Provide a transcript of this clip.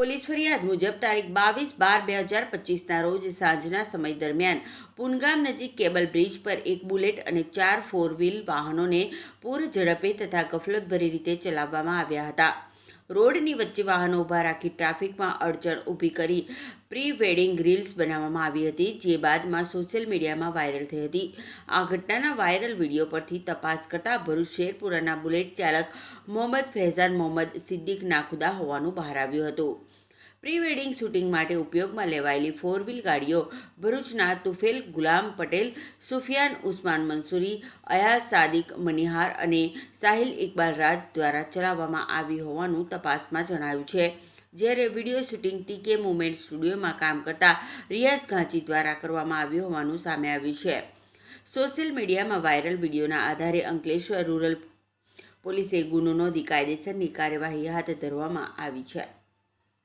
Police ફરિયાદ મુજબ તારીખ 22/12/2025ના રોજ સાંજના સમય દરમિયાન પુનગામ નજીક કેબલ બ્રિજ પર એક બુલેટ અને 4 4 વ્હીલ વાહનોને પૂર ઝડપે તથા ગફલતભરી રીતે ચલાવવામાં આવ્યા હતા. રોડની વચ્ચે વાહનો ઊભા રાખી ટ્રાફિકમાં અડચણ ઊભી કરી પ્રી વેડિંગ રીલ્સ બનાવવામાં આવી હતી, જે બાદમાં સોશિયલ મીડિયામાં વાયરલ થઈ હતી. આ ઘટનાના વાયરલ વિડીયો પરથી તપાસ કરતા ભરૂચ શેરપુરાના બુલેટ ચાલક મોહમ્મદ ફૈઝાન મોહમ્મદ સિદ્દીક નાખુદા હોવાનું બહાર આવ્યું હતું. પ્રી વેડિંગ શૂટિંગ માટે ઉપયોગમાં લેવાયેલી 4 વ્હીલ ગાડીઓ ભરૂચના તુફેલ ગુલામ પટેલ, સુફિયાન ઉસ્માન મંસૂરી, અયાઝ સાદિક મનિહાર અને સાહિલ ઇકબાલ રાજ દ્વારા ચલાવવામાં આવી હોવાનું તપાસમાં જણાયું છે. જ્યારે વિડીયો શૂટિંગ ટીકે મુવમેન્ટ સ્ટુડિયોમાં કામ કરતા રિયાઝ ઘાંચી દ્વારા કરવામાં આવ્યું હોવાનું સામે આવ્યું છે. સોશિયલ મીડિયામાં વાયરલ વિડીયોના આધારે અંકલેશ્વર રૂરલ પોલીસે ગુનો નોંધી કાયદેસરની કાર્યવાહી હાથ ધરવામાં આવી છે.